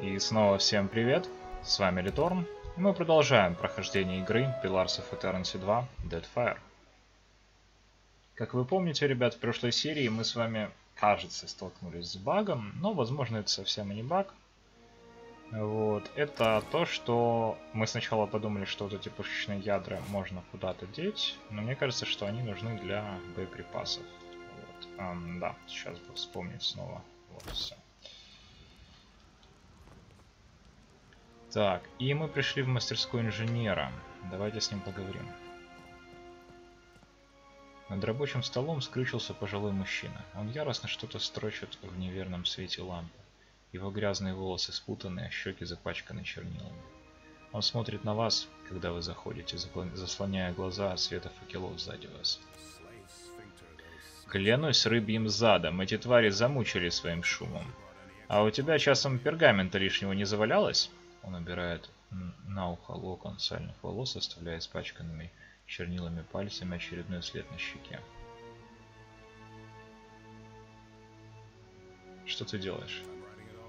И снова всем привет, с вами Реторн, и мы продолжаем прохождение игры Pillars of Eternity 2 Deadfire. Как вы помните, ребят, в прошлой серии мы с вами, кажется, столкнулись с багом, но возможно это совсем и не баг. Вот, это то, что мы сначала подумали, что вот эти пушечные ядра можно куда-то деть, но мне кажется, что они нужны для боеприпасов. Вот. Да, сейчас бы вспомнить снова. Вот все. Так, и мы пришли в мастерскую инженера. Давайте с ним поговорим. Над рабочим столом скрючился пожилой мужчина. Он яростно что-то строчит в неверном свете лампы. Его грязные волосы спутаны, а щеки запачканы чернилами. Он смотрит на вас, когда вы заходите, заслоняя глаза от света факелов сзади вас. Клянусь рыбьим задом, эти твари замучили своим шумом. А у тебя часом пергамента лишнего не завалялось? Он убирает на ухо локон сальных волос, оставляя испачканными чернилами пальцами очередной след на щеке. Что ты делаешь?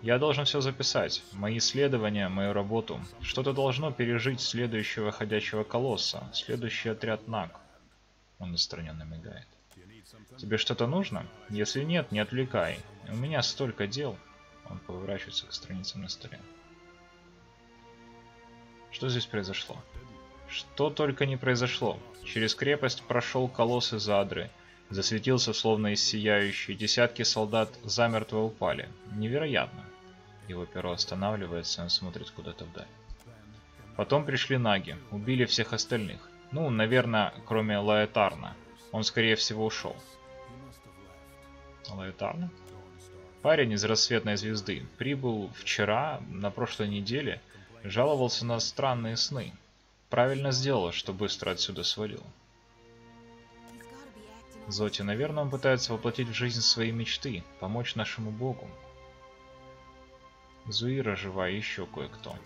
Я должен все записать. Мои исследования, мою работу. Что-то должно пережить следующего ходячего колосса, следующий отряд Наг. Он отстраненно мигает. Тебе что-то нужно? Если нет, не отвлекай. У меня столько дел. Он поворачивается к страницам на столе. Что здесь произошло? Что только не произошло. Через крепость прошел колосс из Адры. Засветился, словно из сияющей. Десятки солдат замертво упали. Невероятно. Его перо останавливается, он смотрит куда-то вдаль. Потом пришли наги. Убили всех остальных. Ну, наверное, кроме Лаэтарна. Он, скорее всего, ушел. Лаэтарна? Парень из рассветной звезды. Прибыл вчера, на прошлой неделе. Жаловался на странные сны. Правильно сделал, что быстро отсюда свалил. Зоти, наверное, он пытается воплотить в жизнь свои мечты, помочь нашему богу. Зуира жива и еще кое-кто.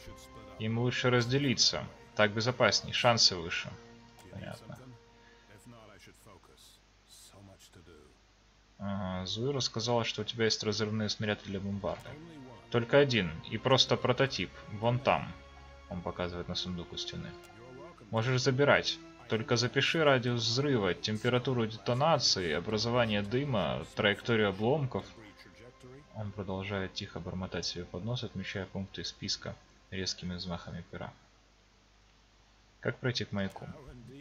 Им лучше разделиться, так безопасней, шансы выше. Понятно. Ага, Зуира сказала, что у тебя есть разрывные снаряды для бомбарды. Только один, и просто прототип, вон там. Он показывает на сундук у стены. Можешь забирать. Только запиши радиус взрыва, температуру детонации, образование дыма, траекторию обломков. Он продолжает тихо бормотать себе под нос, отмечая пункты из списка резкими взмахами пера. Как пройти к маяку?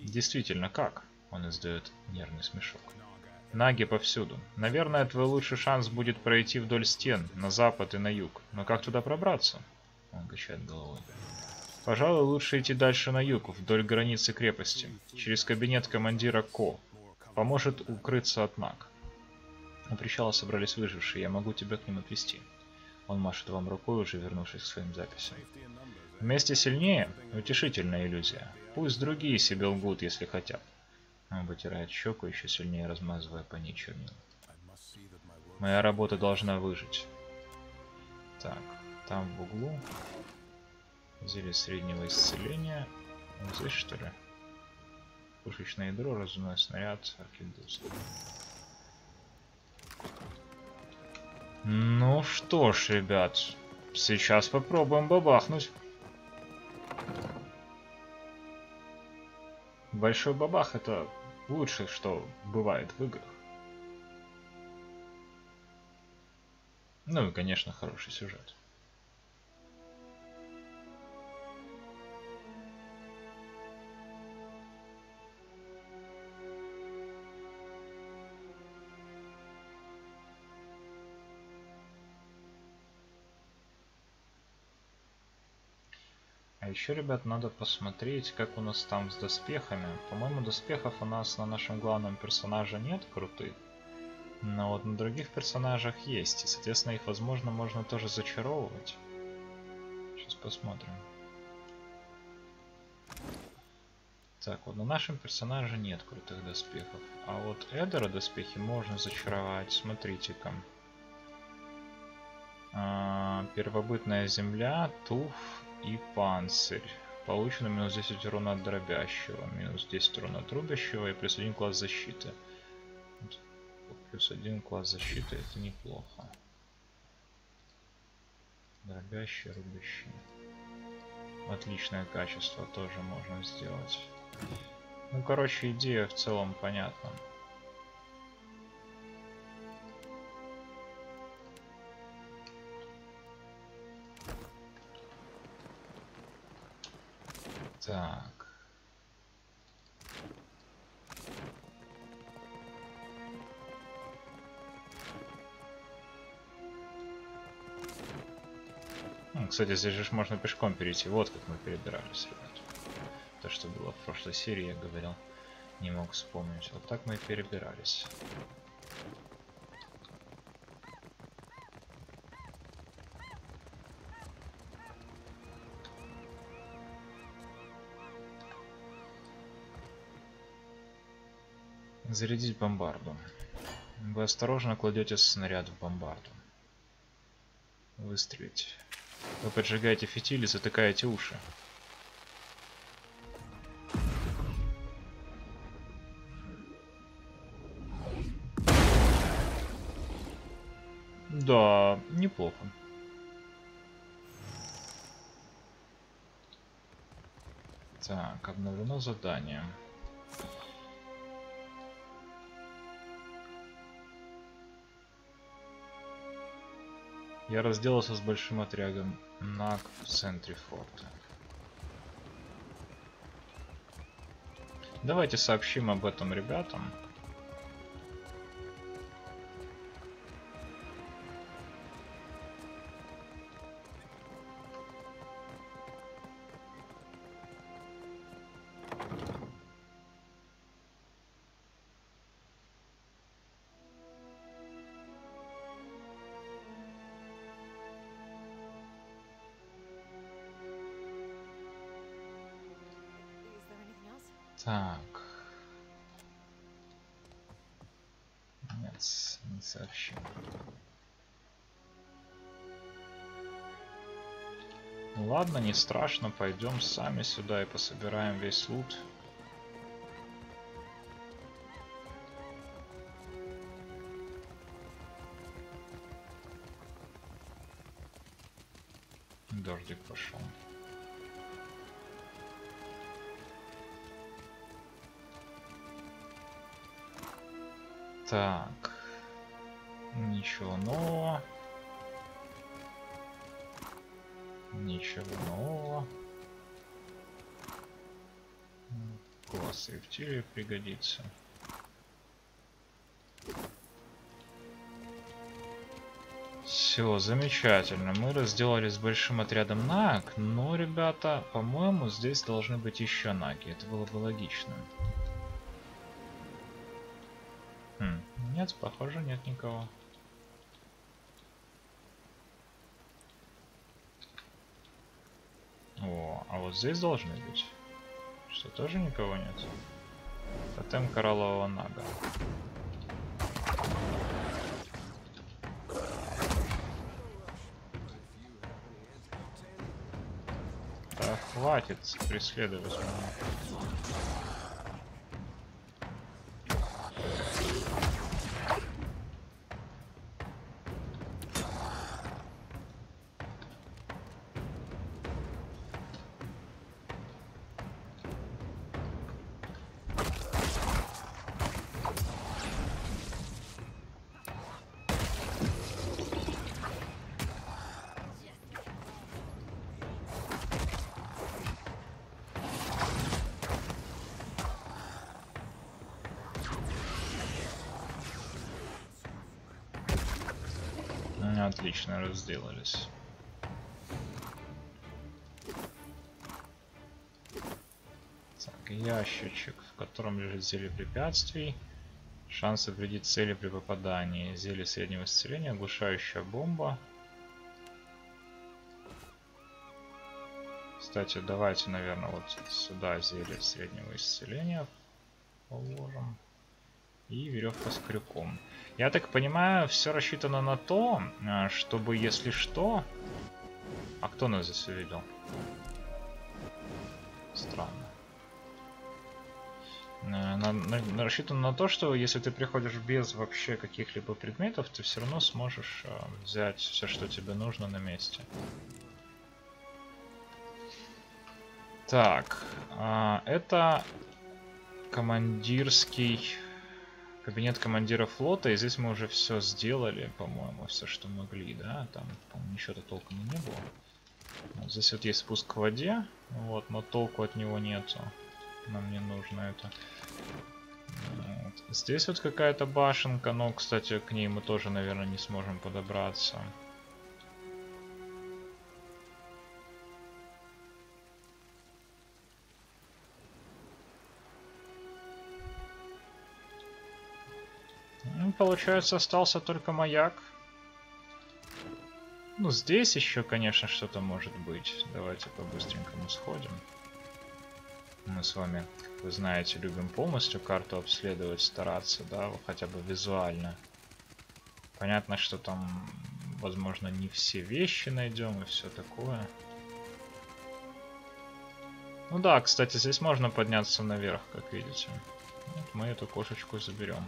Действительно, как? Он издает нервный смешок. Наги повсюду. Наверное, твой лучший шанс будет пройти вдоль стен, на запад и на юг. Но как туда пробраться? Он качает головой. Пожалуй, лучше идти дальше на юг, вдоль границы крепости, через кабинет командира Ко. Поможет укрыться от Наг. У причала собрались выжившие, я могу тебя к ним отвезти. Он машет вам рукой, уже вернувшись к своим записям. Вместе сильнее? Утешительная иллюзия. Пусть другие себе лгут, если хотят. Он вытирает щеку, еще сильнее размазывая по ней чернила. Моя работа должна выжить. Так, там в углу... Зелье среднего исцеления. Вот здесь, что ли? Пушечное ядро, разумной снаряд, аркебуз. Ну что ж, ребят. Сейчас попробуем бабахнуть. Большой бабах — это лучшее, что бывает в играх. Ну и, конечно, хороший сюжет. А еще, ребят, надо посмотреть, как у нас там с доспехами. По-моему, доспехов у нас на нашем главном персонаже нет крутых. Но вот на других персонажах есть. И, соответственно, их, возможно, можно тоже зачаровывать. Сейчас посмотрим. Так, вот на нашем персонаже нет крутых доспехов. А вот Эдера доспехи можно зачаровать. Смотрите-ка. Первобытная земля, туф и панцирь. Получено минус 10 урона от дробящего, минус 10 урона от рубящего и плюс 1 класс защиты. Плюс 1 класс защиты, это неплохо. Дробящий, рубящий. Отличное качество тоже можно сделать. Ну, короче, идея в целом понятна. Так. Кстати, здесь же можно пешком перейти. Вот как мы перебирались, ребят. То, что было в прошлой серии, я говорил. Не мог вспомнить. Вот так мы и перебирались. Зарядить бомбарду. Вы осторожно кладете снаряд в бомбарду. Выстрелить. Вы поджигаете фитиль и затыкаете уши. Да, неплохо. Так, обновлено задание. Я разделался с большим отрядом НАК в центре форта. Давайте сообщим об этом ребятам. Так. Нет, не сообщим. Ладно, не страшно, пойдем сами сюда и пособираем весь лут. Дождик пошел. Так. Ничего нового. Ничего нового. Класс и в теле пригодится. Все, замечательно. Мы разделались с большим отрядом НАК, но, ребята, по-моему, здесь должны быть еще НАКи. Это было бы логично. Нет, похоже, нет никого. О, а вот здесь должны быть. Что, тоже никого нет? Тотем кораллового нага. Да хватит преследовать меня. Отлично, разделались. Так, ящичек, в котором лежит зелье препятствий. Шансы вредить цели при попадании. Зелье среднего исцеления, оглушающая бомба. Кстати, давайте, наверное, вот сюда зелье среднего исцеления положим. И веревка с крюком. Я так понимаю, все рассчитано на то, чтобы, если что... А кто нас здесь увидел? Странно. Рассчитан на то, что если ты приходишь без вообще каких-либо предметов, ты все равно сможешь взять все, что тебе нужно на месте. Так, это командирский кабинет командира флота, и здесь мы уже все сделали, по-моему, все, что могли, да, там, по-моему, ничего-то толком не было. Вот здесь вот есть спуск к воде, вот, но толку от него нету, нам не нужно это. Вот. Здесь вот какая-то башенка, но, кстати, к ней мы тоже, наверное, не сможем подобраться. Получается, остался только маяк. Ну, здесь еще, конечно, что-то может быть. Давайте по-быстренькому сходим. Мы с вами, как вы знаете, любим полностью карту обследовать, стараться, да, хотя бы визуально. Понятно, что там, возможно, не все вещи найдем и все такое. Ну да, кстати, здесь можно подняться наверх, как видите. Вот мы эту кошечку заберем.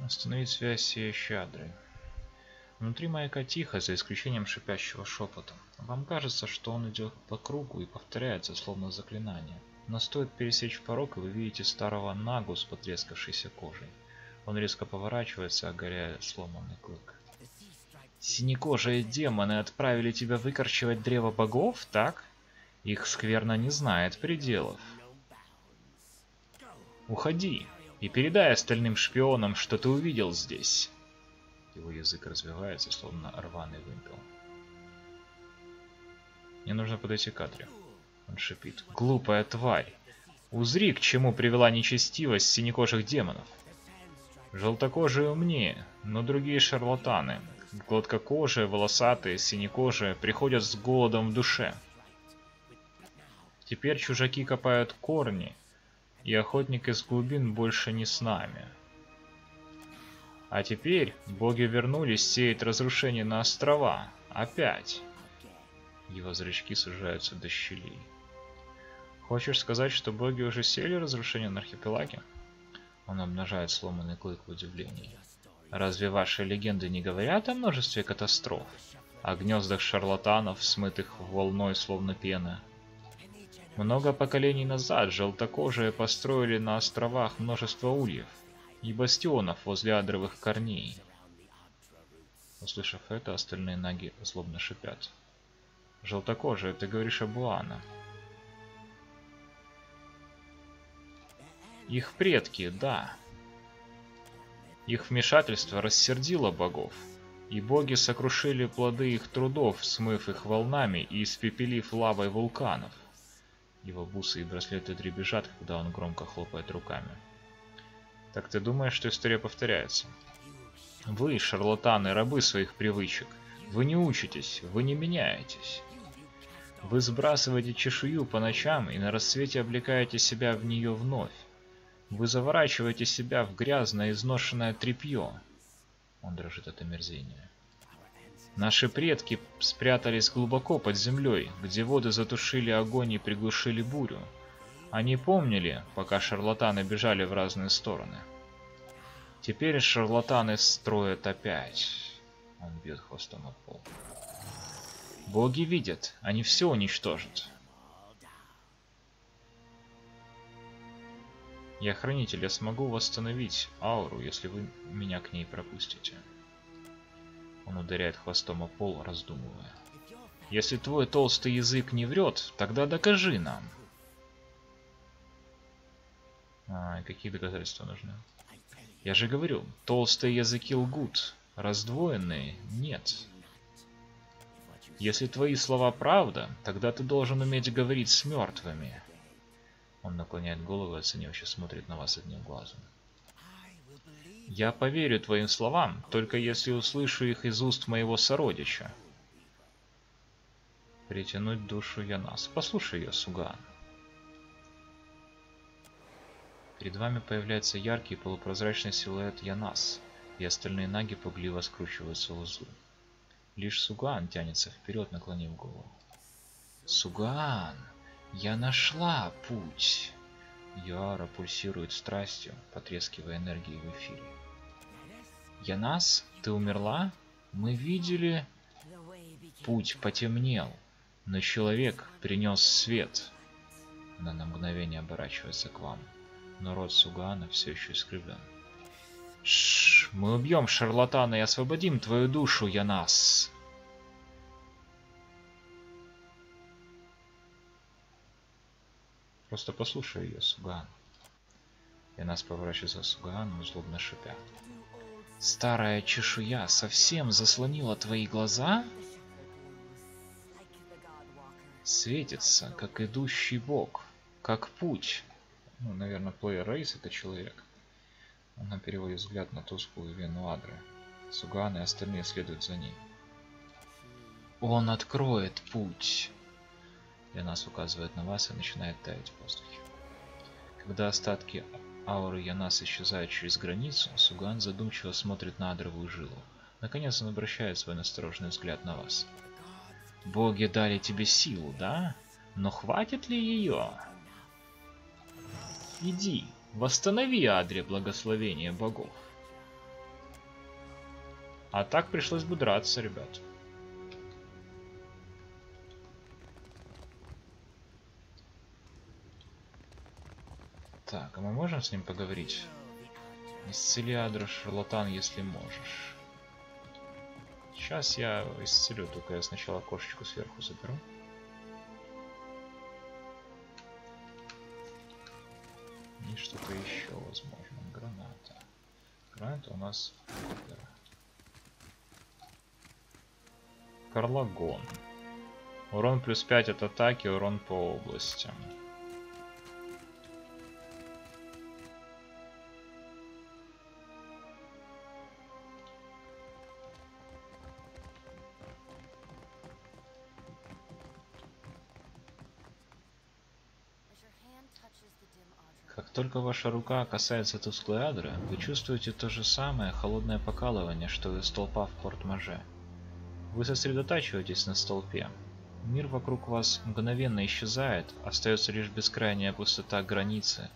Остановить связь с сияющей Адрой. Внутри маяка тихо, за исключением шипящего шепота. Вам кажется, что он идет по кругу и повторяется, словно заклинание. Но стоит пересечь порог, и вы видите старого Нагу с потрескавшейся кожей. Он резко поворачивается, оголяя сломанный клык. Синекожие демоны отправили тебя выкорчевать древо богов, так? Их скверна не знает пределов. Уходи и передай остальным шпионам, что ты увидел здесь. Его язык развивается, словно рваный вымпел. Мне нужно подойти к Адре. Он шипит. Глупая тварь! Узри, к чему привела нечестивость синекожих демонов. Желтокожие умнее, но другие шарлатаны. Гладкокожие, волосатые, синекожие приходят с голодом в душе. Теперь чужаки копают корни, и охотник из глубин больше не с нами. А теперь боги вернулись сеять разрушение на острова. Опять. Его зрачки сужаются до щелей. Хочешь сказать, что боги уже сеяли разрушение на архипелаге? Он обнажает сломанный клык в удивлении. Разве ваши легенды не говорят о множестве катастроф? О гнездах шарлатанов, смытых волной словно пена? Много поколений назад желтокожие построили на островах множество ульев и бастионов возле адровых корней. Услышав это, остальные наги злобно шипят. Желтокожие, ты говоришь об Буана. Их предки, да. Их вмешательство рассердило богов, и боги сокрушили плоды их трудов, смыв их волнами и испепелив лавой вулканов. Его бусы и браслеты дребезжат, когда он громко хлопает руками. Так ты думаешь, что история повторяется? Вы, шарлатаны, рабы своих привычек. Вы не учитесь, вы не меняетесь. Вы сбрасываете чешую по ночам и на рассвете облекаете себя в нее вновь. Вы заворачиваете себя в грязное изношенное тряпье. Он дрожит от омерзения. Наши предки спрятались глубоко под землей, где воды затушили огонь и приглушили бурю. Они помнили, пока шарлатаны бежали в разные стороны. Теперь шарлатаны строят опять. Он бьет хвостом об пол. Боги видят, они все уничтожат. Я хранитель, я смогу восстановить ауру, если вы меня к ней пропустите. Он ударяет хвостом о пол, раздумывая. Если твой толстый язык не врет, тогда докажи нам. Какие доказательства нужны? Я же говорю, толстые языки лгут, раздвоенные нет. Если твои слова правда, тогда ты должен уметь говорить с мертвыми. Он наклоняет голову и оценивающе смотрит на вас одним глазом. Я поверю твоим словам, только если услышу их из уст моего сородича. Притянуть душу Янас. Послушай ее, Сугаан. Перед вами появляется яркий полупрозрачный силуэт Янас, и остальные наги пугливо скручиваются в узлы. Лишь Сугаан тянется вперед, наклонив голову. Сугаан, я нашла путь. Ее аура пульсирует страстью, потрескивая энергией в эфире. Янас, ты умерла? Мы видели... Путь потемнел, но человек принес свет. Она на мгновение оборачивается к вам, но рот Сугаана все еще искривлен. Шшш, мы убьем шарлатана и освободим твою душу, Янас. Просто послушай ее, Сугаан. Янас поворачивается к Сугаану, злобно шипя. Старая чешуя совсем заслонила твои глаза? Светится, как идущий бог, как путь. Ну, наверное, Player Race это человек. Она переводит взгляд на тусклую вену Адры. Сугаан и остальные следуют за ней. Он откроет путь. Янас указывает на вас и начинает таять в воздухе. Когда остатки ауры Янас исчезают через границу, Сугаан задумчиво смотрит на адровую жилу. Наконец он обращает свой настороженный взгляд на вас. Боги дали тебе силу, да? Но хватит ли ее? Иди, восстанови Адре благословение богов. А так пришлось бы драться, ребят. Так, а мы можем с ним поговорить? Исцели Адру, шарлатан, если можешь. Сейчас я исцелю, только я сначала кошечку сверху заберу. И что-то еще, возможно. Граната. Граната у нас... Карлагон. Урон плюс 5 от атаки, урон по областям. Как только ваша рука касается тусклой адры, вы чувствуете то же самое холодное покалывание, что и у столпа в Порт-Маже. Вы сосредотачиваетесь на столпе. Мир вокруг вас мгновенно исчезает, остается лишь бескрайняя пустота границы,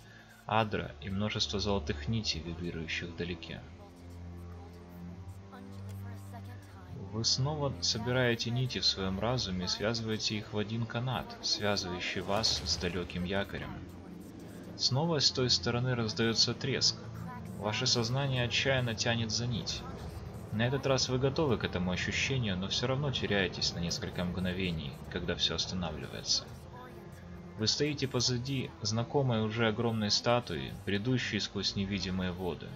адра и множество золотых нитей, вибрирующих вдалеке. Вы снова собираете нити в своем разуме и связываете их в один канат, связывающий вас с далеким якорем. Снова с той стороны раздается треск. Ваше сознание отчаянно тянет за нить. На этот раз вы готовы к этому ощущению, но все равно теряетесь на несколько мгновений, когда все останавливается. Вы стоите позади знакомой уже огромной статуи, бредущей сквозь невидимые воды.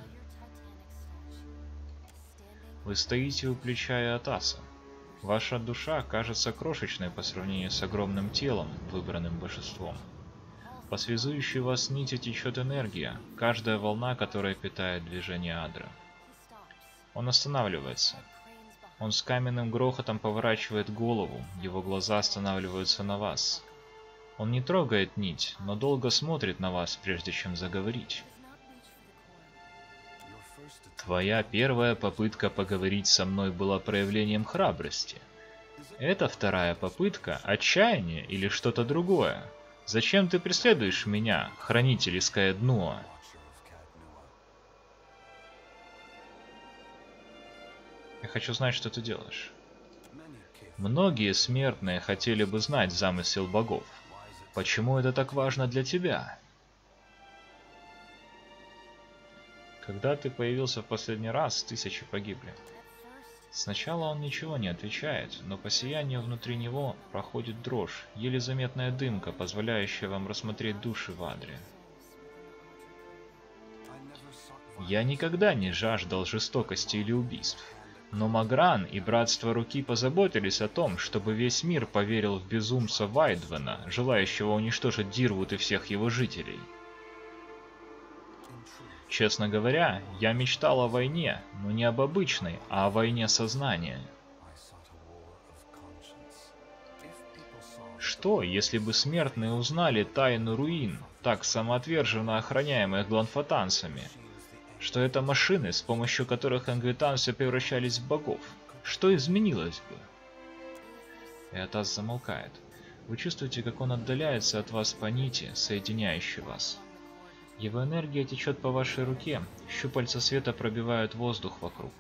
Вы стоите у плеча Иотаса. Ваша душа кажется крошечной по сравнению с огромным телом, выбранным божеством. По связующей вас нити течет энергия, каждая волна, которая питает движение Адры. Он останавливается. Он с каменным грохотом поворачивает голову, его глаза останавливаются на вас. Он не трогает нить, но долго смотрит на вас, прежде чем заговорить. Твоя первая попытка поговорить со мной была проявлением храбрости. Эта вторая попытка — отчаяние или что-то другое? Зачем ты преследуешь меня, хранитель Искаэднуа? Я хочу знать, что ты делаешь. Многие смертные хотели бы знать замысел богов. Почему это так важно для тебя? Когда ты появился в последний раз, 1000 погибли. Сначала он ничего не отвечает, но по сиянию внутри него проходит дрожь, еле заметная дымка, позволяющая вам рассмотреть души в Адре. Я никогда не жаждал жестокости или убийств, но Магран и Братство Руки позаботились о том, чтобы весь мир поверил в безумца Вайдвена, желающего уничтожить Дирвуд и всех его жителей. Честно говоря, я мечтал о войне, но не об обычной, а о войне сознания. Что, если бы смертные узнали тайну руин, так самоотверженно охраняемых гланфотанцами? Что это машины, с помощью которых ангвитанцы превращались в богов? Что изменилось бы? Эотас замолкает. Вы чувствуете, как он отдаляется от вас по нити, соединяющей вас. Его энергия течет по вашей руке, щупальца света пробивают воздух вокруг.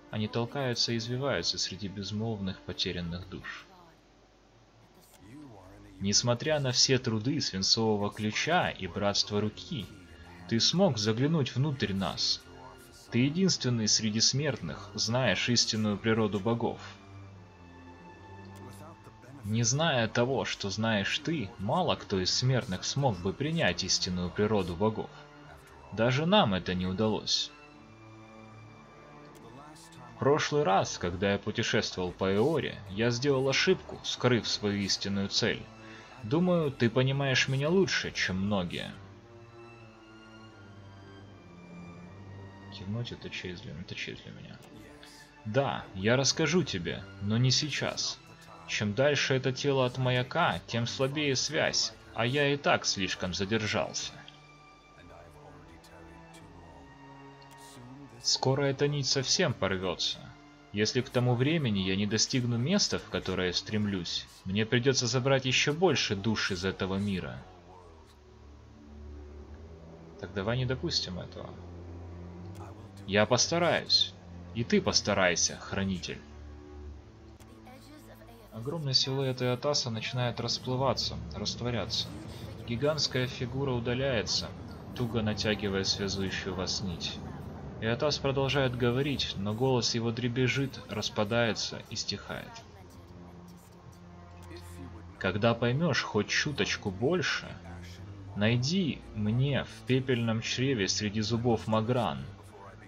Они толкаются и извиваются среди безмолвных потерянных душ. Несмотря на все труды свинцового ключа и братства руки, ты смог заглянуть внутрь нас. Ты единственный среди смертных, знаешь истинную природу богов. Не зная того, что знаешь ты, мало кто из смертных смог бы принять истинную природу богов. Даже нам это не удалось. В прошлый раз, когда я путешествовал по Эоре, я сделал ошибку, скрыв свою истинную цель. Думаю, ты понимаешь меня лучше, чем многие. Кивнуть — это честь для меня. Да, я расскажу тебе, но не сейчас. Чем дальше это тело от маяка, тем слабее связь, а я и так слишком задержался. Скоро эта нить совсем порвется. Если к тому времени я не достигну места, в которое стремлюсь, мне придется забрать еще больше душ из этого мира. Так давай не допустим этого. Я постараюсь. И ты постарайся, хранитель. Огромный силуэт Эотаса начинает расплываться, растворяться. Гигантская фигура удаляется, туго натягивая связующую вас нить. Эотас продолжает говорить, но голос его дребезжит, распадается и стихает. Когда поймешь хоть чуточку больше, найди мне в пепельном чреве среди зубов Магран.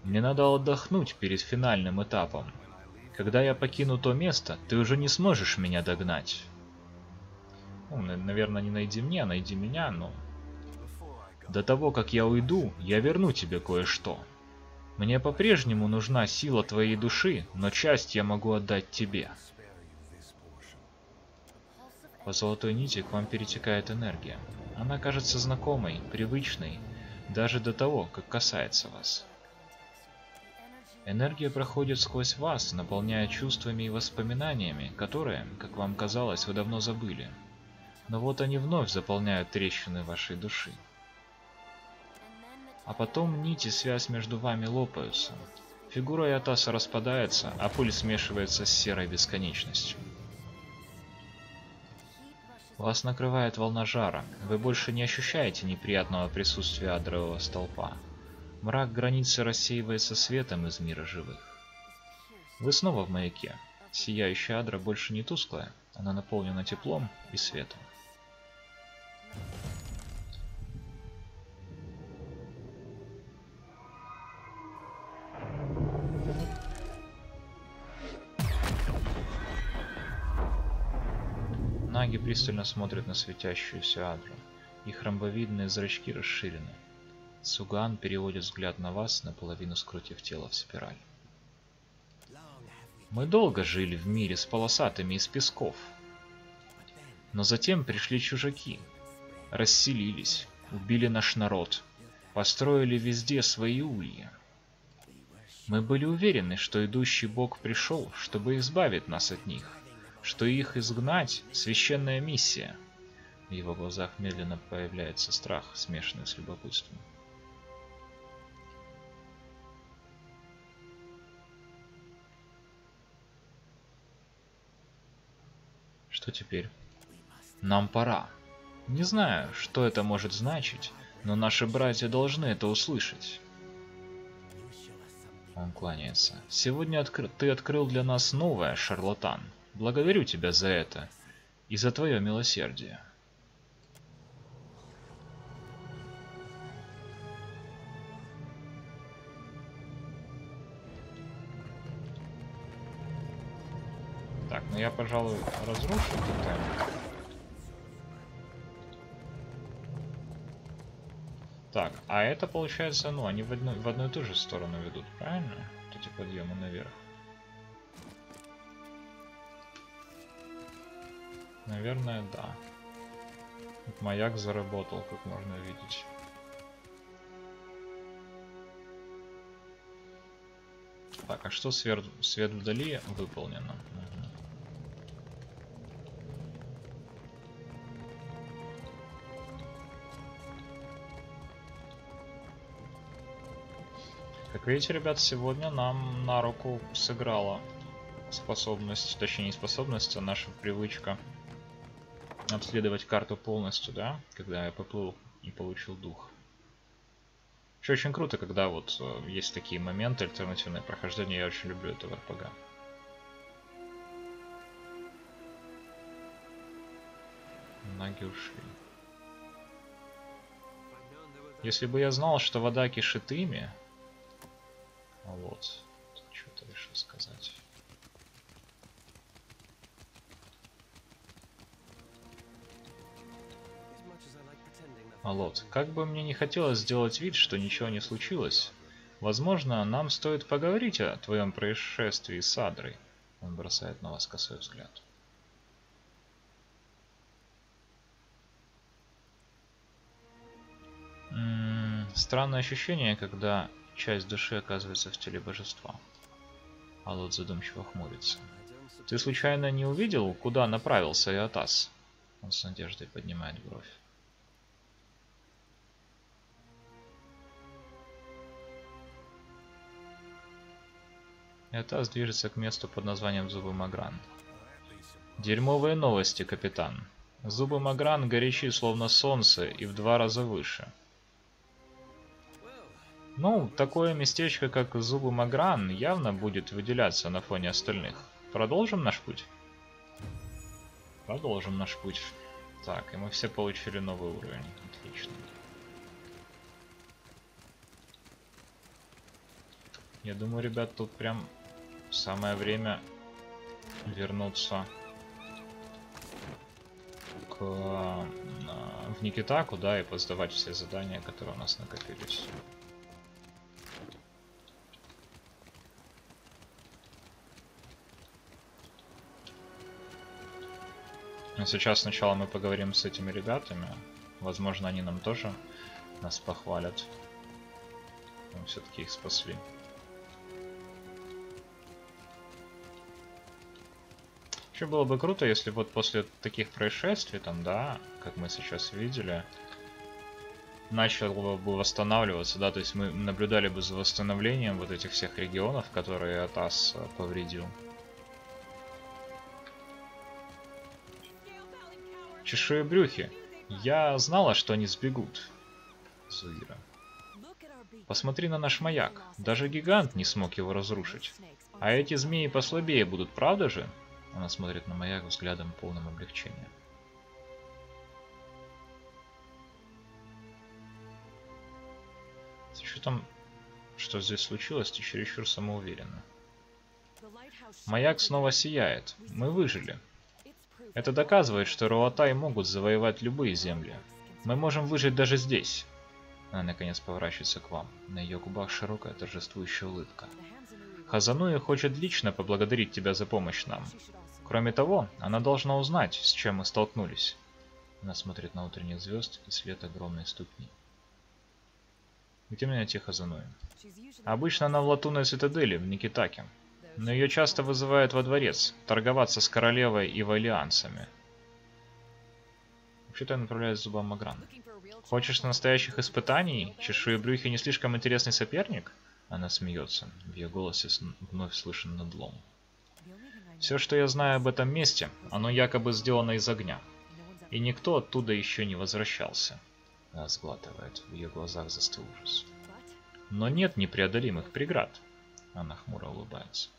Мне надо отдохнуть перед финальным этапом. Когда я покину то место, ты уже не сможешь меня догнать. Ну, наверное, не найди меня, найди меня, но... До того, как я уйду, я верну тебе кое-что. Мне по-прежнему нужна сила твоей души, но часть я могу отдать тебе. По золотой нити к вам перетекает энергия. Она кажется знакомой, привычной, даже до того, как касается вас. Энергия проходит сквозь вас, наполняя чувствами и воспоминаниями, которые, как вам казалось, вы давно забыли. Но вот они вновь заполняют трещины вашей души. А потом нити, связь между вами лопаются. Фигура Эотаса распадается, а пыль смешивается с серой бесконечностью. Вас накрывает волна жара, вы больше не ощущаете неприятного присутствия адрового столпа. Мрак границы рассеивается светом из мира живых. Вы снова в маяке. Сияющая адра больше не тусклая, она наполнена теплом и светом. Наги пристально смотрят на светящуюся адру. Их ромбовидные зрачки расширены. Суган переводит взгляд на вас, наполовину скрутив тело в спираль. Мы долго жили в мире с полосатыми из песков. Но затем пришли чужаки. Расселились, убили наш народ, построили везде свои ульи. Мы были уверены, что идущий Бог пришел, чтобы избавить нас от них, что их изгнать — священная миссия. В его глазах медленно появляется страх, смешанный с любопытством. Что теперь? Нам пора. Не знаю, что это может значить, но наши братья должны это услышать. Он кланяется. Сегодня ты открыл для нас новое, шарлатан. Благодарю тебя за это и за твое милосердие. Так, ну я, пожалуй, разрушу это. Так, а это получается, ну, они в одну и ту же сторону ведут, правильно? Вот эти подъемы наверх. Наверное, да. Вот маяк заработал, как можно видеть. Так, а что свет вдали выполнено? Угу. Как видите, ребят, сегодня нам на руку сыграла способность, точнее не способность, а наша привычка обследовать карту полностью, да, когда я поплыл и получил дух. Еще очень круто, когда вот есть такие моменты, альтернативное прохождение, я очень люблю это в РПГ. Ноги ушли. Если бы я знал, что вода кишит ими, вот, что-то решил сказать. Алот, как бы мне не хотелось сделать вид, что ничего не случилось, возможно, нам стоит поговорить о твоем происшествии с Адрой. Он бросает на вас косой взгляд. Странное ощущение, когда часть души оказывается в теле божества. Алот задумчиво хмурится. Ты случайно не увидел, куда направился Иотас? Он с надеждой поднимает бровь. Иотас движется к месту под названием Зубы Магран. Дерьмовые новости, капитан. Зубы Магран горячи, словно солнце, и в 2 раза выше. Ну, такое местечко, как Зубы Магран, явно будет выделяться на фоне остальных. Продолжим наш путь? Продолжим наш путь. Так, и мы все получили новый уровень. Отлично. Я думаю, ребят, тут прям самое время вернуться в Никитаку, да, и поздавать все задания, которые у нас накопились. Но сейчас сначала мы поговорим с этими ребятами. Возможно, они нам тоже нас похвалят. Мы все-таки их спасли. Еще было бы круто, если вот после таких происшествий, там, да, как мы сейчас видели, начало бы восстанавливаться, да, то есть мы наблюдали бы за восстановлением вот этих всех регионов, которые Атас повредил. Чешуебрюхи. Я знала, что они сбегут. Зуира. Посмотри на наш маяк. Даже гигант не смог его разрушить. А эти змеи послабее будут, правда же? Она смотрит на маяк взглядом полным облегчения. С учетом, что здесь случилось, ты чересчур самоуверенно. Маяк снова сияет. Мы выжили. Это доказывает, что Руатай могут завоевать любые земли. Мы можем выжить даже здесь. Она наконец поворачивается к вам. На ее губах широкая торжествующая улыбка. Хазануи хочет лично поблагодарить тебя за помощь нам. Кроме того, она должна узнать, с чем мы столкнулись. Она смотрит на утренних звезд и свет огромной ступни. Где мне найти Хазануи? Обычно она в Латунной цитадели, в Никитаке. Но ее часто вызывают во дворец, торговаться с королевой и валианцами. Вообще-то я направляюсь к Зубам Магран. Хочешь настоящих испытаний? Чешуебрюхи не слишком интересный соперник? Она смеется. В ее голосе вновь слышен надлом. Все, что я знаю об этом месте, оно якобы сделано из огня. И никто оттуда еще не возвращался. Она сглатывает. В ее глазах застыл ужас. Но нет непреодолимых преград. Она хмуро улыбается.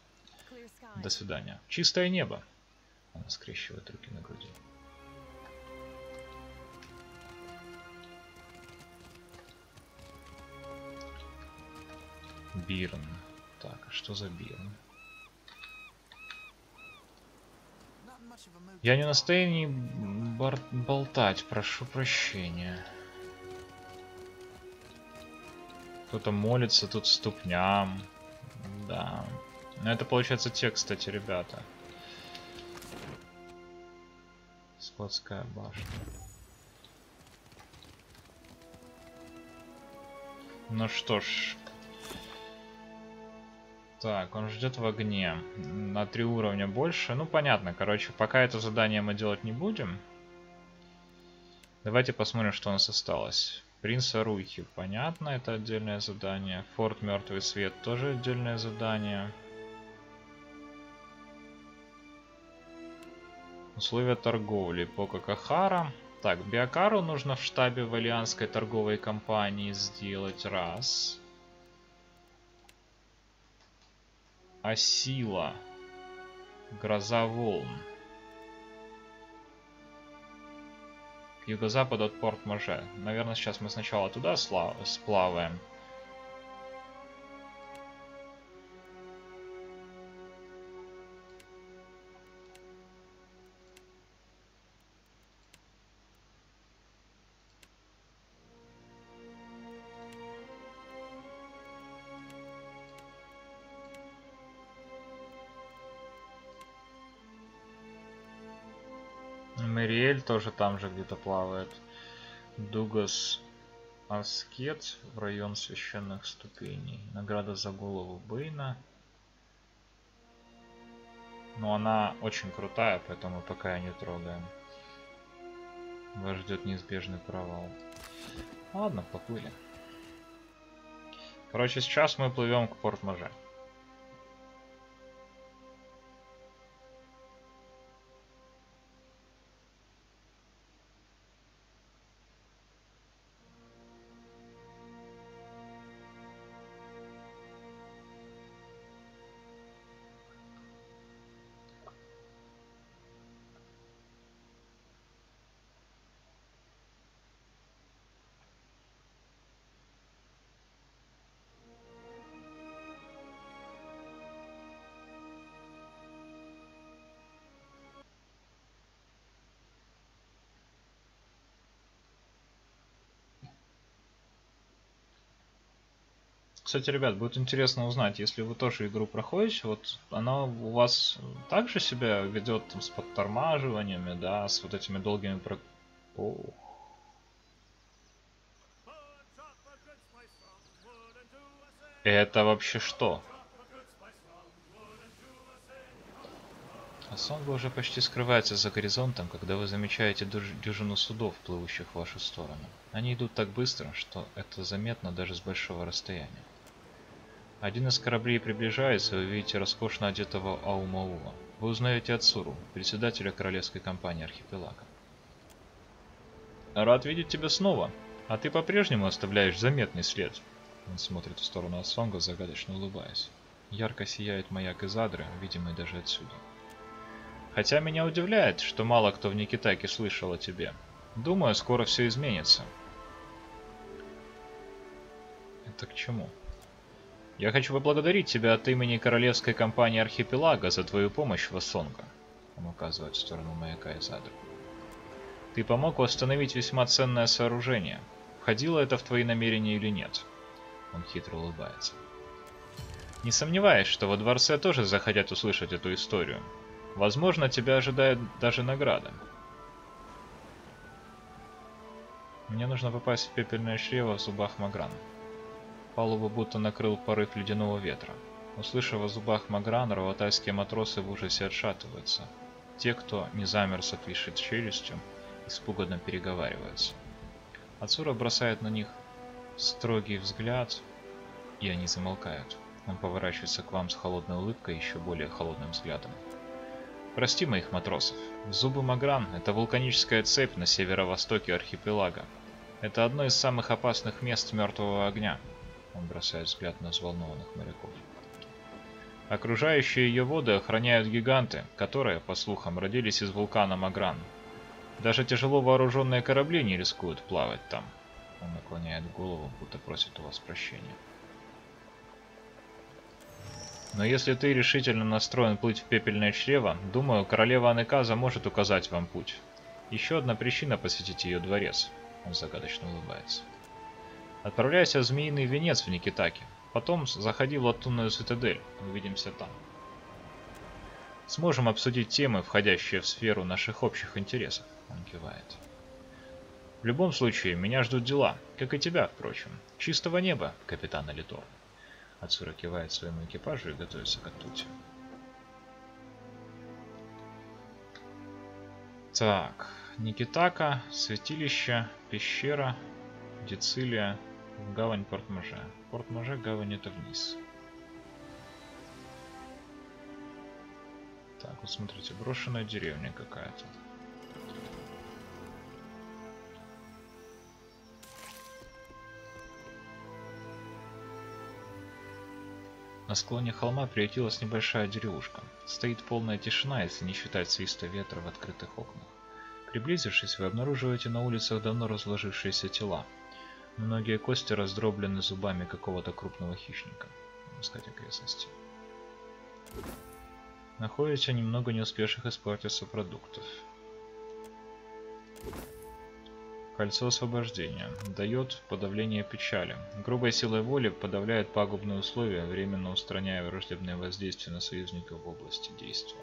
До свидания. Чистое небо. Она скрещивает руки на груди. Бирн. Так, а что за Бирн? Я не в настроении болтать, прошу прощения. Кто-то молится тут ступням. Да. Но это получается те, кстати, ребята. Скотская башня. Ну что ж. Так, он ждет в огне. На 3 уровня больше. Ну, понятно. Короче, пока это задание мы делать не будем. Давайте посмотрим, что у нас осталось. Принц Арухи. Понятно, это отдельное задание. Форт Мертвый Свет. Тоже отдельное задание. Условия торговли. Пока Кахара. Так, Биокару нужно в штабе Валианской торговой компании сделать. Раз. Асила. Гроза волн. К юго-западу от Порт-Маже. Наверное, сейчас мы сначала туда сплаваем. Мэриэль тоже там же где-то плавает. Дугас Аскет в район священных ступеней. Награда за голову Бэйна. Но она очень крутая, поэтому пока я не трогаем. Вас ждет неизбежный провал. Ладно, поплыли. Короче, сейчас мы плывем к Порт-Маже. Кстати, ребят, будет интересно узнать, если вы тоже игру проходите, вот она у вас также себя ведет там, с подтормаживаниями, да, с вот этими долгими Это вообще что? Сонга уже почти скрывается за горизонтом, когда вы замечаете дюжину судов, плывущих в вашу сторону. Они идут так быстро, что это заметно даже с большого расстояния. Один из кораблей приближается, и вы видите роскошно одетого Аумауа. Вы узнаете Ацуру, председателя королевской компании Архипелага. Рад видеть тебя снова, а ты по-прежнему оставляешь заметный след. Он смотрит в сторону Асонга, загадочно улыбаясь. Ярко сияет маяк Изадры, видимый даже отсюда. Хотя меня удивляет, что мало кто в Никитаке слышал о тебе. Думаю, скоро все изменится. Это к чему? Я хочу поблагодарить тебя от имени королевской компании Архипелага за твою помощь в Асонга. Он указывает в сторону маяка Изадры. Ты помог восстановить весьма ценное сооружение. Входило это в твои намерения или нет? Он хитро улыбается. Не сомневаюсь, что во дворце тоже захотят услышать эту историю. Возможно, тебя ожидает даже награда. Мне нужно попасть в пепельное чрево в зубах Магран. Палубу будто накрыл порыв ледяного ветра. Услышав о зубах Магран, раватайские матросы в ужасе отшатываются. Те, кто не замер с отвисшей челюстью, испуганно переговариваются. Ацура бросает на них строгий взгляд, и они замолкают. Он поворачивается к вам с холодной улыбкой и еще более холодным взглядом. Прости моих матросов. Зубы Магран — это вулканическая цепь на северо-востоке архипелага. Это одно из самых опасных мест мертвого огня. Он бросает взгляд на взволнованных моряков. Окружающие ее воды охраняют гиганты, которые, по слухам, родились из вулкана Магран. Даже тяжело вооруженные корабли не рискуют плавать там. Он наклоняет голову, будто просит у вас прощения. Но если ты решительно настроен плыть в пепельное чрево, думаю, королева Анеказа может указать вам путь. Еще одна причина посетить ее дворец. Он загадочно улыбается. Отправляйся в Змеиный Венец в Никитаке. Потом заходи в Латунную Цитадель. Увидимся там. Сможем обсудить темы, входящие в сферу наших общих интересов. Он кивает. В любом случае, меня ждут дела, как и тебя, впрочем. Чистого неба, капитан Алитор. Ацура кивает своему экипажу и готовится к отплытию. Так, Никитака, святилище, пещера, Дицилия, гавань Порт-Може. Порт-Може, гавань это вниз. Так, вот смотрите, брошенная деревня какая-то. На склоне холма приютилась небольшая деревушка. Стоит полная тишина, если не считать свиста ветра в открытых окнах. Приблизившись, вы обнаруживаете на улицах давно разложившиеся тела. Многие кости раздроблены зубами какого-то крупного хищника. Искать окрестности. Находите немного не успевших испортиться продуктов. Кольцо освобождения. Дает подавление печали. Грубой силой воли подавляет пагубные условия, временно устраняя враждебное воздействие на союзников в области действия.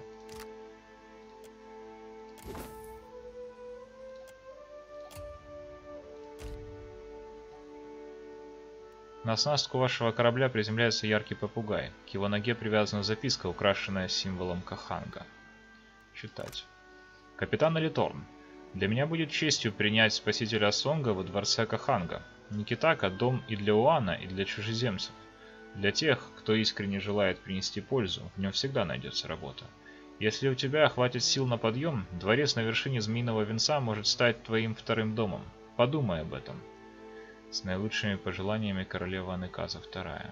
На оснастку вашего корабля приземляется яркий попугай. К его ноге привязана записка, украшенная символом Каханга. Читать. Капитан Алиторн. Для меня будет честью принять спасителя Сонга во дворце Каханга. Никитака – дом и для Уана, и для чужеземцев. Для тех, кто искренне желает принести пользу, в нем всегда найдется работа. Если у тебя хватит сил на подъем, дворец на вершине Змеиного Венца может стать твоим вторым домом. Подумай об этом. С наилучшими пожеланиями, королева Анеказа II.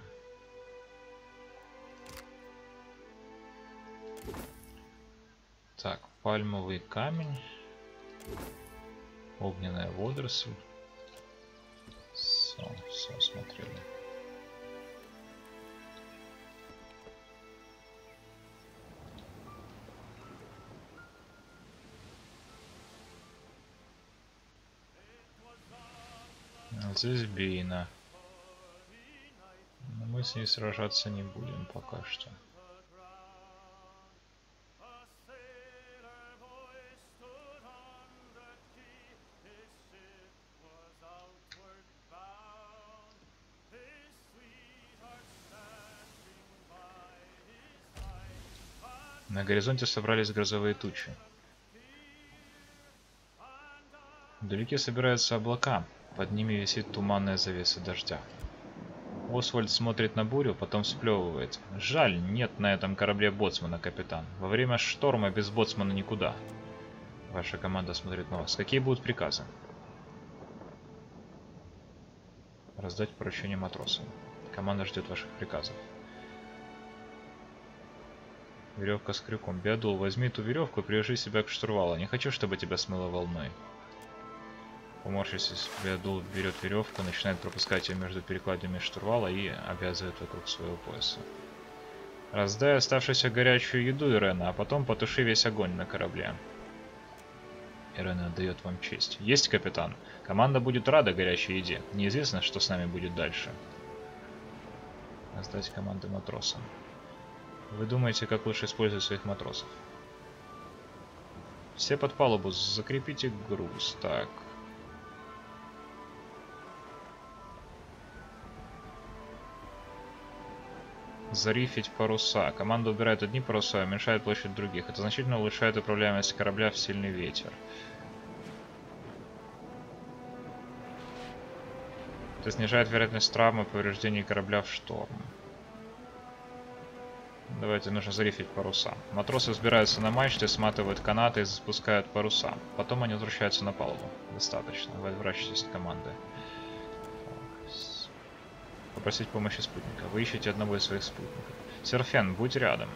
Так, пальмовый камень. Огненная водоросль. Все смотрели. Здесь Бейна. Но мы с ней сражаться не будем пока что. На горизонте собрались грозовые тучи. Вдалеке собираются облака, под ними висит туманная завеса дождя. Освальд смотрит на бурю, потом сплевывает. Жаль, нет на этом корабле боцмана, капитан. Во время шторма без боцмана никуда. Ваша команда смотрит на вас. Какие будут приказы? Раздать поручение матросам. Команда ждет ваших приказов. Веревка с крюком. Беодул, возьми эту веревку и привяжи себя к штурвалу. Не хочу, чтобы тебя смыло волной. Поморщившись, Беодул берет веревку, начинает пропускать ее между перекладинами штурвала и обвязывает вокруг своего пояса. Раздай оставшуюся горячую еду, Ирена, а потом потуши весь огонь на корабле. Ирена отдает вам честь. Есть, капитан. Команда будет рада горячей еде. Неизвестно, что с нами будет дальше. Раздать команды матросам. Вы думаете, как лучше использовать своих матросов? Все под палубу, закрепите груз. Так. Зарифить паруса. Команда убирает одни паруса и уменьшает площадь других. Это значительно улучшает управляемость корабля в сильный ветер. Это снижает вероятность травмы и повреждений корабля в шторм. Давайте, нужно зарифить паруса. Матросы взбираются на мачты, сматывают канаты и запускают паруса. Потом они возвращаются на палубу. Достаточно. Вы отворачиваетесь от команды. Попросить помощи спутника. Вы ищете одного из своих спутников. Серфен, будь рядом.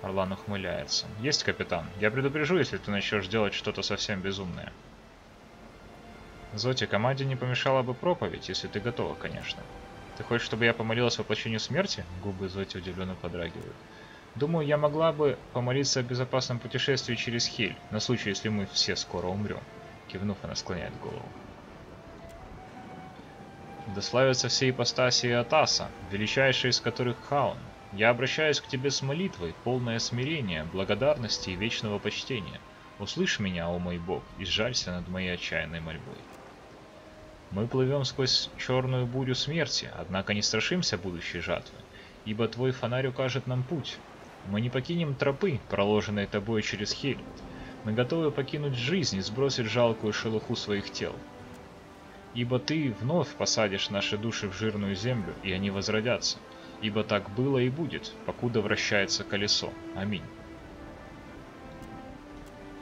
Орлан ухмыляется. Есть, капитан. Я предупрежу, если ты начнешь делать что-то совсем безумное. Зоти, команде не помешала бы проповедь, если ты готова, конечно. Ты хочешь, чтобы я помолилась воплощению смерти? Губы Зоти удивленно подрагивают. Думаю, я могла бы помолиться о безопасном путешествии через Хель, на случай, если мы все скоро умрем. Кивнув, она склоняет голову. Да славятся все ипостаси Атаса, величайшие из которых Хаон. Я обращаюсь к тебе с молитвой, полное смирения, благодарности и вечного почтения. Услышь меня, о мой Бог, и сжалься над моей отчаянной мольбой. Мы плывем сквозь черную бурю смерти, однако не страшимся будущей жатвы, ибо твой фонарь укажет нам путь. Мы не покинем тропы, проложенные тобой через Хель. Мы готовы покинуть жизнь и сбросить жалкую шелуху своих тел. Ибо ты вновь посадишь наши души в жирную землю, и они возродятся. Ибо так было и будет, покуда вращается колесо. Аминь.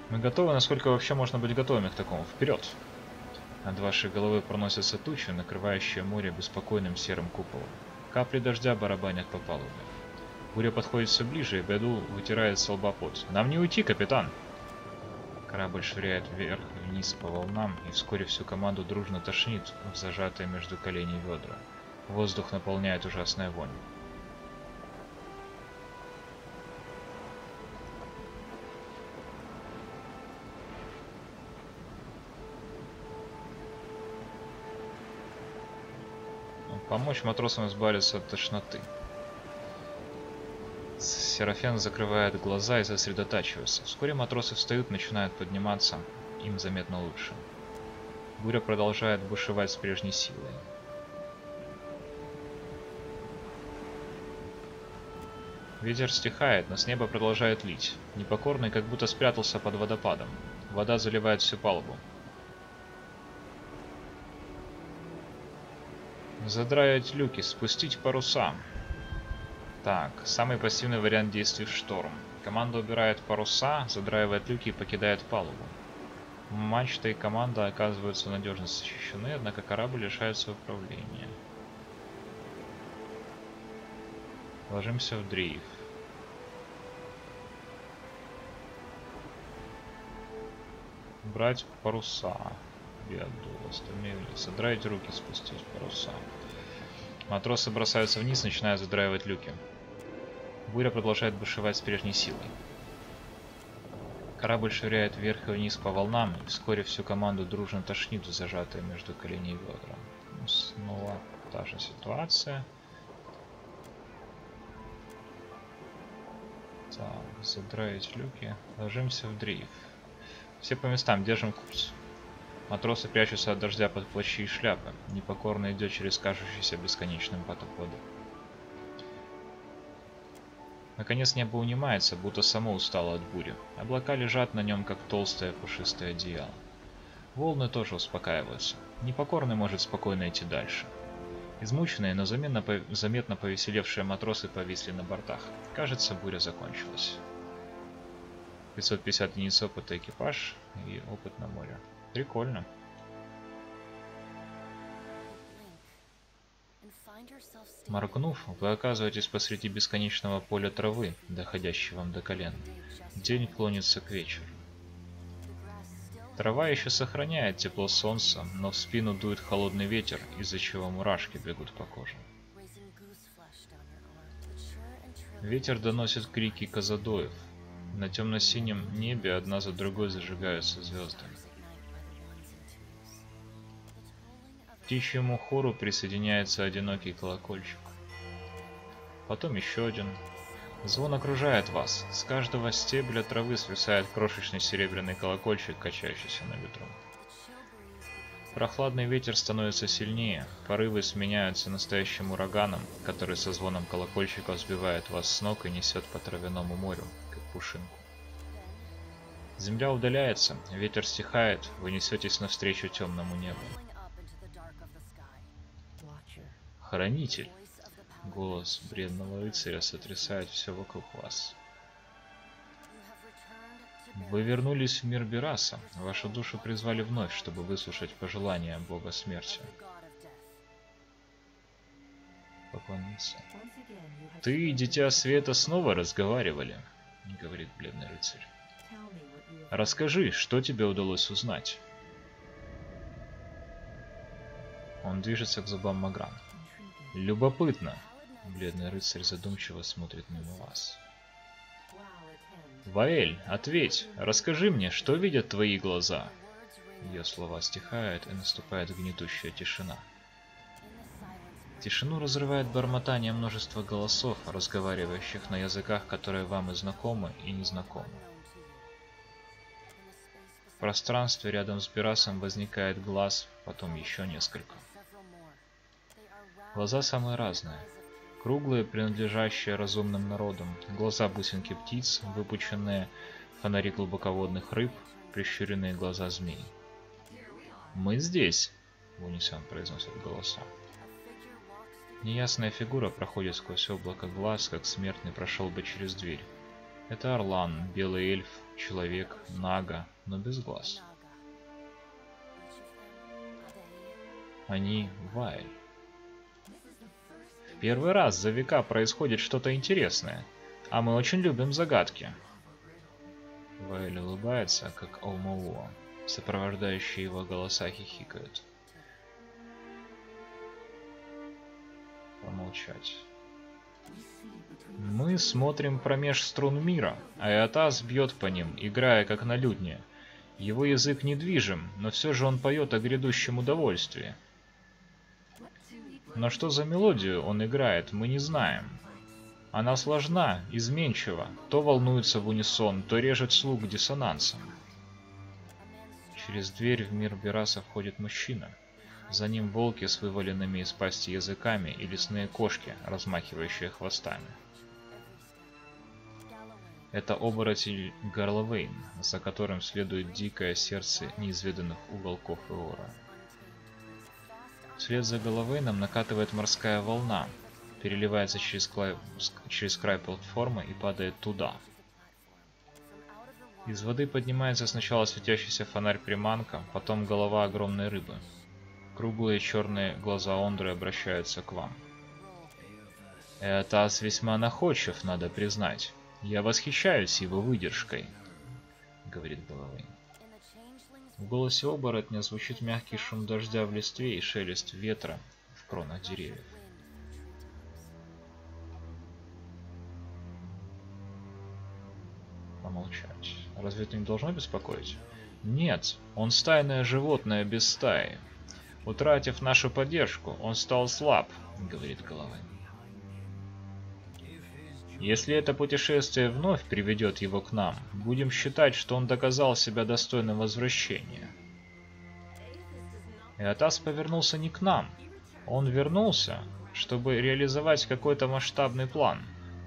Мы готовы, насколько вообще можно быть готовыми к такому. Вперед! Над вашей головой проносятся тучи, накрывающие море беспокойным серым куполом. Капли дождя барабанят по палубе. Буря подходит все ближе, и Бэдул вытирает со лба пот. «Нам не уйти, капитан!» Корабль швыряет вверх и вниз по волнам, и вскоре всю команду дружно тошнит в зажатые между коленей ведра. Воздух наполняет ужасная вонь. Помочь матросам избавиться от тошноты. Серафен закрывает глаза и сосредотачивается. Вскоре матросы встают, начинают подниматься. Им заметно лучше. Буря продолжает бушевать с прежней силой. Ветер стихает, но с неба продолжает лить. Непокорный как будто спрятался под водопадом. Вода заливает всю палубу. Задраить люки, спустить паруса. Так, самый пассивный вариант действий в шторм. Команда убирает паруса, задраивает люки и покидает палубу. Мачта и команда оказываются надежно защищены, однако корабль лишается управления. Ложимся в дрейф. Брать паруса. Остальные вниз. Задраить руки, спустить паруса. Матросы бросаются вниз, начиная задраивать люки. Буря продолжает бушевать с прежней силой. Корабль швыряет вверх и вниз по волнам, и вскоре всю команду дружно тошнит, зажатая между коленей ведра. Снова та же ситуация. Так, задраить люки. Ложимся в дрейф. Все по местам, держим курс. Матросы прячутся от дождя под плащи и шляпы. Непокорно идет через кажущийся бесконечным поток воды. Наконец небо унимается, будто само устало от бури. Облака лежат на нем, как толстое пушистое одеяло. Волны тоже успокаиваются. Непокорный может спокойно идти дальше. Измученные, но заметно повеселевшие матросы повисли на бортах. Кажется, буря закончилась. 550 единиц опыта экипаж и опыт на море. Прикольно. Моргнув, вы оказываетесь посреди бесконечного поля травы, доходящего вам до колен. День клонится к вечеру. Трава еще сохраняет тепло солнца, но в спину дует холодный ветер, из-за чего мурашки бегут по коже. Ветер доносит крики казадоев. На темно-синем небе одна за другой зажигаются звезды. К птичьему хору присоединяется одинокий колокольчик. Потом еще один. Звон окружает вас. С каждого стебля травы свисает крошечный серебряный колокольчик, качающийся на ветру. Прохладный ветер становится сильнее. Порывы сменяются настоящим ураганом, который со звоном колокольчика сбивает вас с ног и несет по травяному морю, как пушинку. Земля удаляется, ветер стихает, вы несетесь навстречу темному небу. Хранитель. Голос бредного рыцаря сотрясает все вокруг вас. Вы вернулись в мир Бераса. Вашу душу призвали вновь, чтобы выслушать пожелания бога смерти. Поклониться. Ты и Дитя Света снова разговаривали, говорит бледный рыцарь. Расскажи, что тебе удалось узнать. Он движется к зубам Магран. Любопытно. Бледный рыцарь задумчиво смотрит мимо вас. Ваэль, ответь, расскажи мне, что видят твои глаза? Ее слова стихают, и наступает гнетущая тишина. Тишину разрывает бормотание множества голосов, разговаривающих на языках, которые вам и знакомы, и незнакомы. В пространстве рядом с Берасом возникает глаз, потом еще несколько. Глаза самые разные. Круглые, принадлежащие разумным народам, глаза бусинки птиц, выпученные фонари глубоководных рыб, прищуренные глаза змей. «Мы здесь!» — в унисон произносят голоса. Неясная фигура проходит сквозь облако глаз, как смертный прошел бы через дверь. Это Орлан, белый эльф, человек, нага, но без глаз. Они Ваэль. В первый раз за века происходит что-то интересное, а мы очень любим загадки. Ваэль улыбается, как Омоуо. Сопровождающие его голоса хихикают. Помолчать. Мы смотрим промеж струн мира, а Эотас бьет по ним, играя как на лютне. Его язык недвижим, но все же он поет о грядущем удовольствии. Но что за мелодию он играет, мы не знаем. Она сложна, изменчива, то волнуется в унисон, то режет слух диссонансом. Через дверь в мир Бераса входит мужчина. За ним волки с вываленными из пасти языками и лесные кошки, размахивающие хвостами. Это оборотень Гарловейн, за которым следует дикое сердце неизведанных уголков Эора. Вслед за Гарловейном накатывает морская волна, переливается через край платформы и падает туда. Из воды поднимается сначала светящийся фонарь-приманка, потом голова огромной рыбы. Круглые черные глаза Ондры обращаются к вам. Эотас весьма находчив, надо признать. Я восхищаюсь его выдержкой, говорит Гарловейн. В голосе оборотня звучит мягкий шум дождя в листве и шелест ветра в кронах деревьев. Помолчать. Разве это не должно беспокоить? Нет, он стайное животное без стаи. Утратив нашу поддержку, он стал слаб, говорит Гарловейн. Если это путешествие вновь приведет его к нам, будем считать, что он доказал себя достойным возвращения. Эотас повернулся не к нам. Он вернулся, чтобы реализовать какой-то масштабный план.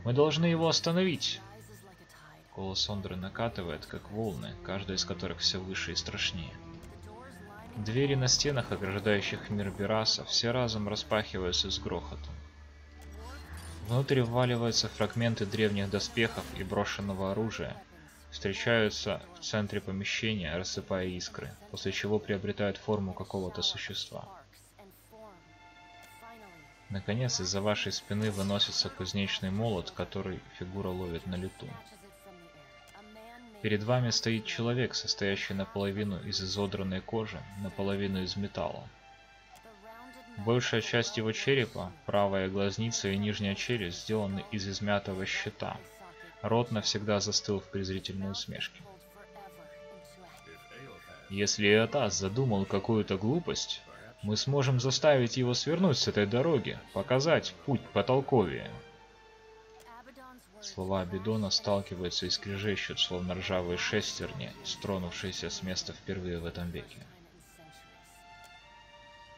Мы должны его остановить. Голос Ондры накатывает, как волны, каждая из которых все выше и страшнее. Двери на стенах, ограждающих мир Бераса, все разом распахиваются с грохотом. Внутрь вваливаются фрагменты древних доспехов и брошенного оружия, встречаются в центре помещения, рассыпая искры, после чего приобретают форму какого-то существа. Наконец, из-за вашей спины выносится кузнечный молот, который фигура ловит на лету. Перед вами стоит человек, состоящий наполовину из изодранной кожи, наполовину из металла. Большая часть его черепа, правая глазница и нижняя челюсть сделаны из измятого щита. Рот навсегда застыл в презрительной усмешке. Если Эотас задумал какую-то глупость, мы сможем заставить его свернуть с этой дороги, показать путь потолковее. Слова Абидона сталкиваются и скрежещут, словно ржавые шестерни, стронувшиеся с места впервые в этом веке.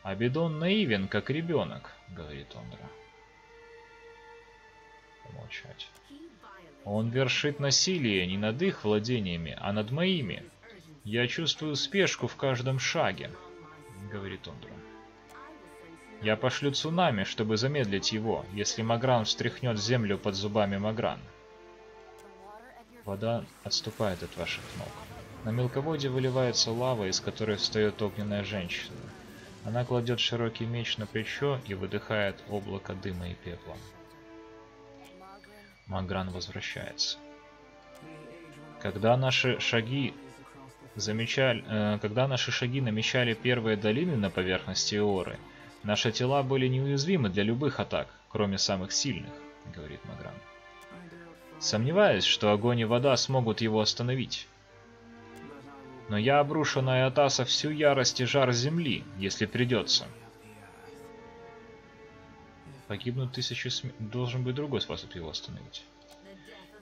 «Абидон наивен, как ребенок», — говорит Ондра. Помолчать. «Он вершит насилие не над их владениями, а над моими. Я чувствую спешку в каждом шаге», — говорит Ондра. «Я пошлю цунами, чтобы замедлить его, если Магран встряхнет землю под зубами Магран». Вода отступает от ваших ног. На мелководье выливается лава, из которой встает огненная женщина. Она кладет широкий меч на плечо и выдыхает облако дыма и пепла. Магран возвращается. Когда наши шаги намечали первые долины на поверхности Эоры, наши тела были неуязвимы для любых атак, кроме самых сильных, говорит Магран. Сомневаюсь, что огонь и вода смогут его остановить. Но я обрушу на Эотаса всю ярость и жар земли, если придется. Погибнут тысячи Должен быть другой способ его остановить.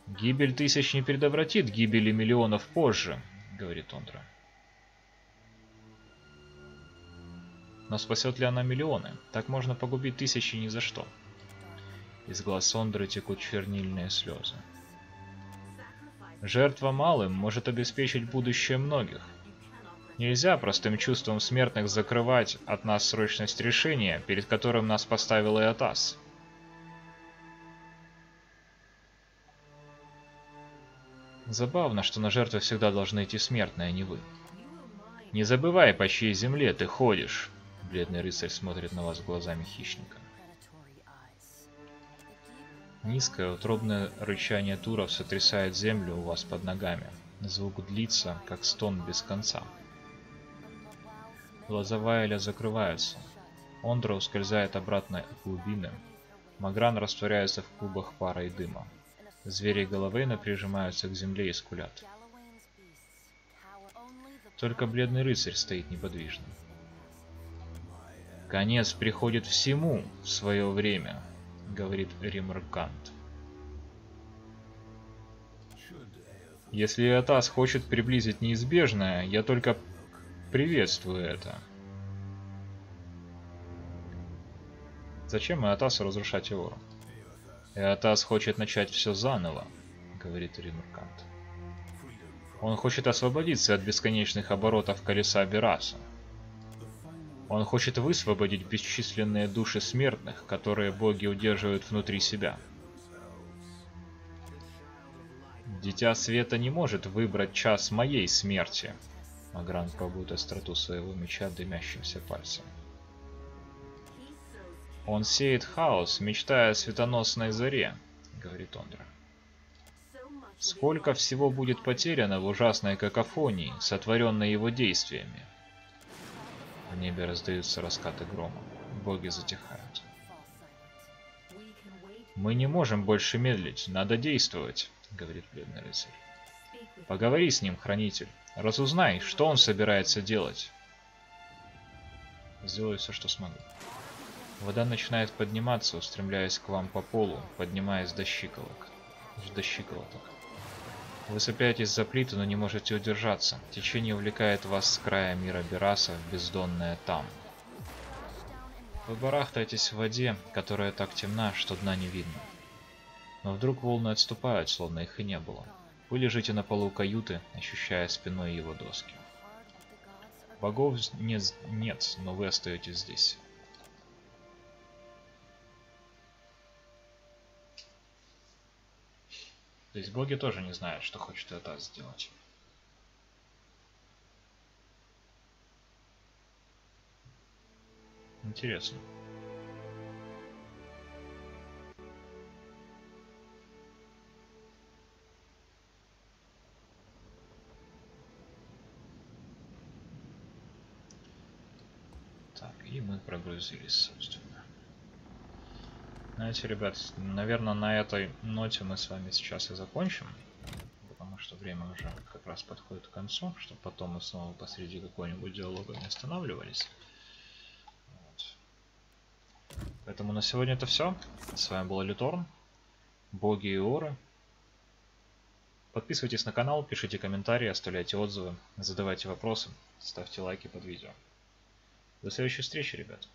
Гибель тысяч не предотвратит гибели миллионов позже, говорит Ондра. Но спасет ли она миллионы? Так можно погубить тысячи ни за что. Из глаз Ондры текут чернильные слезы. Жертва малым может обеспечить будущее многих. Нельзя простым чувством смертных закрывать от нас срочность решения, перед которым нас поставил Эотас. Забавно, что на жертву всегда должны идти смертные, а не вы. Не забывай, по чьей земле ты ходишь. Бледный рыцарь смотрит на вас глазами хищника. Низкое утробное рычание туров сотрясает землю у вас под ногами. Звук длится, как стон без конца. Глаза Ваэля закрываются. Ондра ускользает обратно в глубины. Магран растворяется в клубах пара и дыма. Звери Головейна прижимаются к земле и скулят. Только бледный рыцарь стоит неподвижно. «Конец приходит всему в свое время», — говорит Римаркант. «Если Эотас хочет приблизить неизбежное, я только приветствую это». Зачем Эотасу разрушать Эору? Эотас хочет начать все заново, говорит Римаркант. Он хочет освободиться от бесконечных оборотов колеса Бераса. Он хочет высвободить бесчисленные души смертных, которые боги удерживают внутри себя. Дитя Света не может выбрать час моей смерти. Магран пробует остроту своего меча дымящимся пальцем. Он сеет хаос, мечтая о светоносной заре, говорит Ондра. Сколько всего будет потеряно в ужасной какофонии, сотворенной его действиями. В небе раздаются раскаты грома. Боги затихают. «Мы не можем больше медлить, надо действовать», — говорит бледный рыцарь. «Поговори с ним, хранитель. Разузнай, что он собирается делать». «Сделаю все, что смогу». Вода начинает подниматься, устремляясь к вам по полу, поднимаясь до щиколоток. Вы цепляетесь за плиты, но не можете удержаться. Течение увлекает вас с края мира Бераса в бездонное там. Вы барахтаетесь в воде, которая так темна, что дна не видно. Но вдруг волны отступают, словно их и не было. Вы лежите на полу каюты, ощущая спиной его доски. Богов нет, но вы остаетесь здесь. То есть боги тоже не знают, что хочет это сделать. Интересно. Так, и мы прогрузились, собственно. Знаете, ребят, наверное, на этой ноте мы с вами сейчас и закончим. Потому что время уже как раз подходит к концу, чтобы потом мы снова посреди какого-нибудь диалога не останавливались. Вот. Поэтому на сегодня это все. С вами был Литорн, боги и Эоры. Подписывайтесь на канал, пишите комментарии, оставляйте отзывы, задавайте вопросы, ставьте лайки под видео. До следующей встречи, ребят.